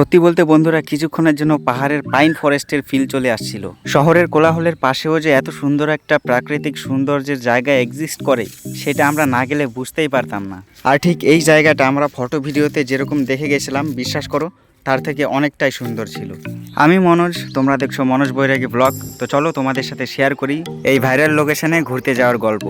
সত্যি বলতে বন্ধুরা কিছুক্ষণের জন্য পাহাড়ের পাইন ফরেস্টের ফিল চলে আসছিল। শহরের কোলাহলের পাশেও যে এত সুন্দর একটা প্রাকৃতিক সৌন্দর্যের জায়গা এক্সিস্ট করে সেটা আমরা না গেলে বুঝতেই পারতাম না। আর ঠিক এই জায়গাটা আমরা ফটো ভিডিওতে যেরকম দেখে গেছিলাম, বিশ্বাস করো তার থেকে অনেকটাই সুন্দর ছিল। আমি মনোজ, তোমরা দেখছো মনোজ বৈরাগী ব্লগ। তো চলো তোমাদের সাথে শেয়ার করি এই ভাইরাল লোকেশনে ঘুরতে যাওয়ার গল্প।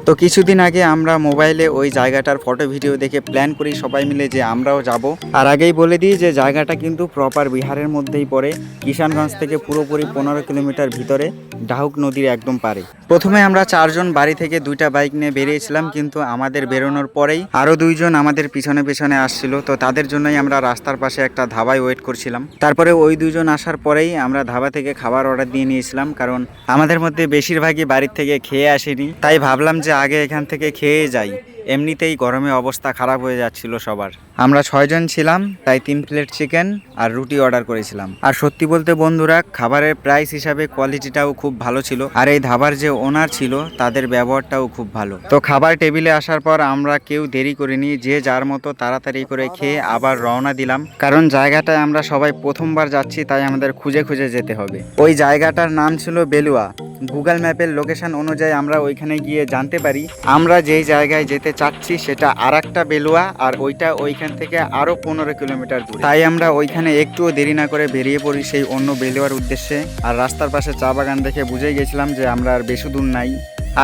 তো কিছুদিন আগে আমরা মোবাইলে ওই জায়গাটার ফটো ভিডিও দেখে প্ল্যান করি সবাই মিলে যে আমরাও যাব। আর আগেই বলে দিই যে জায়গাটা কিন্তু প্রপার বিহারের মধ্যেই পড়ে, কিষানগঞ্জ থেকে পুরোপুরি 15 কিলোমিটার ভিতরে, ডাহুক নদীর একদম পারে। প্রথমে আমরা 4 জন বাড়ি থেকে 2টা বাইক নিয়ে বেরিয়েছিলাম, কিন্তু আমাদের বেরোনোর পরেই আরও 2 জন আমাদের পিছনে পিছনে আসছিল। তো তাদের জন্যই আমরা রাস্তার পাশে একটা ধাবায় ওয়েট করছিলাম। তারপরে ওই 2 জন আসার পরেই আমরা ধাবা থেকে খাবার অর্ডার দিয়ে নিয়েছিলাম, কারণ আমাদের মধ্যে বেশিরভাগই বাড়ির থেকে খেয়ে আসেনি। তাই ভাবলাম যে আগে এখান থেকে খেয়ে যাই, এমনিতেই গরমে অবস্থা খারাপ হয়ে যাচ্ছিল সবার। আমরা 6 জন ছিলাম, তাই 3 প্লেট চিকেন আর রুটি অর্ডার করেছিলাম। আর সত্যি বলতে বন্ধুরা, খাবারের প্রাইস হিসাবে কোয়ালিটিটাও খুব ভালো ছিল। আর এই ধাবার যে ওনার ছিল তাদের ব্যবহারটাও খুব ভালো। তো খাবার টেবিলে আসার পর আমরা কেউ দেরি করিনি, যে যার মতো তাড়াতাড়ি করে খেয়ে আবার রওনা দিলাম, কারণ জায়গাটায় আমরা সবাই প্রথমবার যাচ্ছি, তাই আমাদের খুঁজে খুঁজে যেতে হবে। ওই জায়গাটার নাম ছিল বেলুয়া। গুগল ম্যাপের লোকেশন অনুযায়ী আমরা ওইখানে গিয়ে জানতে পারি আমরা যেই জায়গায় যেতে চাচ্ছি সেটা আরেকটা বেলুয়া, আর ওইটা ওইখান থেকে আরো 15 কিলোমিটার দূরে। তাই আমরা ওইখানে একটুও দেরি না করে বেরিয়ে পড়ি সেই অন্য বেলুয়ার উদ্দেশ্যে। আর রাস্তার পাশে চা বাগান দেখে বুঝেই গেছিলাম যে আমরা আর বেশি দূর নাই।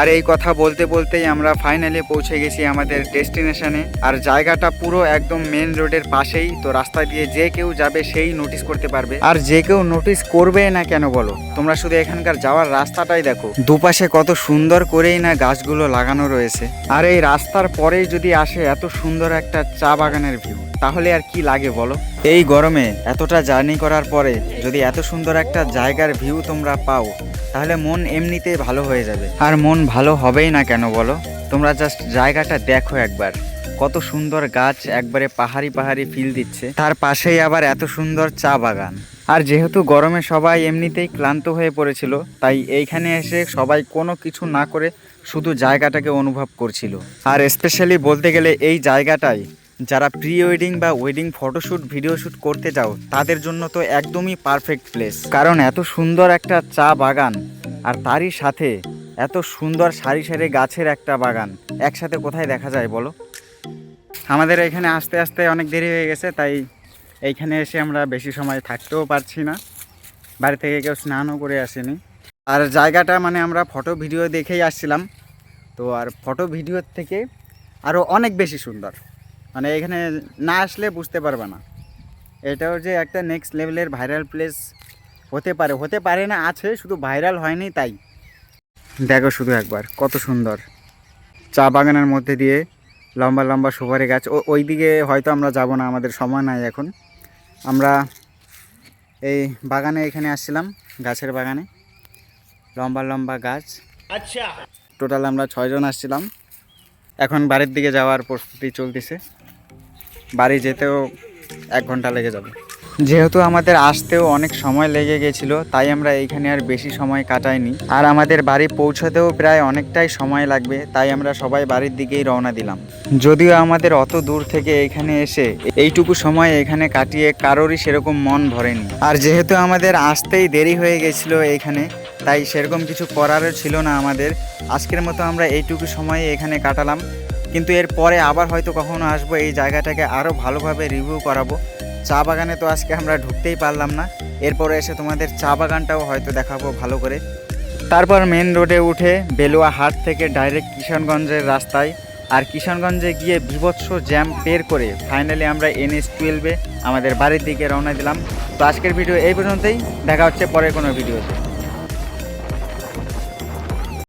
আর এই কথা বলতে বলতেই আমরা ফাইনালি পৌঁছে গেছি আমাদের ডেস্টিনেশনে। আর জায়গাটা পুরো একদম মেন রোডের পাশেই, তো রাস্তা দিয়ে যে কেউ যাবে সেই নোটিস করতে পারবে। আর যে কেউ নোটিস করবে না কেন বলো, তোমরা শুধু এখানকার যাওয়ার রাস্তাটাই দেখো, দুপাশে কত সুন্দর করেই না গাছগুলো লাগানো রয়েছে। আর এই রাস্তার পরেই যদি আসে এত সুন্দর একটা চা বাগানের ভিউ, তাহলে আর কি লাগে বলো। এই গরমে এতটা জার্নি করার পরে যদি এত সুন্দর একটা জায়গার ভিউ তোমরা পাও, তাহলে মন এমনিতেই ভালো হয়ে যাবে। আর মন ভালো হবেই না কেন বলো, তোমরা জাস্ট জায়গাটা দেখো একবার, কত সুন্দর গাছ, একবারে পাহাড়ি পাহাড়ি ফিল দিচ্ছে, তার পাশেই আবার এত সুন্দর চা বাগান। আর যেহেতু গরমে সবাই এমনিতেই ক্লান্ত হয়ে পড়েছিল, তাই এইখানে এসে সবাই কোনো কিছু না করে শুধু জায়গাটাকে অনুভব করছিল। আর স্পেশালি বলতে গেলে এই জায়গাটাই যারা প্রি ওয়েডিং বা ওয়েডিং ফটোশ্যুট ভিডিও শ্যুট করতে যাও তাদের জন্য তো একদমই পারফেক্ট প্লেস। কারণ এত সুন্দর একটা চা বাগান আর তারই সাথে এত সুন্দর সারি সারি গাছের একটা বাগান একসাথে কোথায় দেখা যায় বলো। আমাদের এখানে আসতে আসতে অনেক দেরি হয়ে গেছে, তাই এইখানে এসে আমরা বেশি সময় থাকতেও পারছি না, বাড়ি থেকে কেউ স্নানও করে আসেনি। আর জায়গাটা মানে আমরা ফটো ভিডিও দেখেই আসছিলাম, তো আর ফটো ভিডিওর থেকে আরও অনেক বেশি সুন্দর, মানে এখানে না আসলে বুঝতে পারবে না এটাও যে একটা নেক্সট লেভেলের ভাইরাল প্লেস হতে পারে না, আছে, শুধু ভাইরাল হয়নি তাই। দেখো শুধু একবার কত সুন্দর চা বাগানের মধ্যে দিয়ে লম্বা লম্বা সুপারি গাছ। ওই দিকে হয়তো আমরা যাব না, আমাদের সময় নাই এখন। আমরা এই বাগানে এখানে আসছিলাম, গাছের বাগানে লম্বা লম্বা গাছ। আচ্ছা, টোটাল আমরা 6 জন আসছিলাম। এখন বাড়ির দিকে যাওয়ার প্রস্তুতি চলতেছে, বাড়ি যেতেও 1 ঘন্টা লেগে যাবে। যেহেতু আমাদের আসতেও অনেক সময় লেগে গেছিলো, তাই আমরা এইখানে আর বেশি সময় কাটাইনি। আর আমাদের বাড়ি পৌঁছাতেও প্রায় অনেকটাই সময় লাগবে, তাই আমরা সবাই বাড়ির দিকেই রওনা দিলাম। যদিও আমাদের অত দূর থেকে এখানে এসে এইটুকু সময় এখানে কাটিয়ে কারোরই সেরকম মন ভরেনি। আর যেহেতু আমাদের আসতেই দেরি হয়ে গেছিলো এইখানে, তাই সেরকম কিছু করারও ছিল না আমাদের। আজকের মতো আমরা এইটুকু সময়ে এখানে কাটালাম, কিন্তু এর পরে আবার হয়তো কখনো আসবো, এই জায়গাটাকে আরও ভালোভাবে রিভিউ করাবো। চা বাগানে তো আজকে আমরা ঢুকতেই পারলাম না, এরপরে এসে তোমাদের চা বাগানটাও হয়তো দেখাবো ভালো করে। তারপর মেন রোডে উঠে বেলুয়া হাট থেকে ডাইরেক্ট কিষানগঞ্জের রাস্তায়, আর কিষানগঞ্জে গিয়ে বিভৎস জ্যাম বের করে ফাইনালি আমরা NH-12 আমাদের বাড়ির দিকে রওনা দিলাম। তো আজকের ভিডিও এই পর্যন্তই, দেখা হচ্ছে পরের কোনো ভিডিওতে।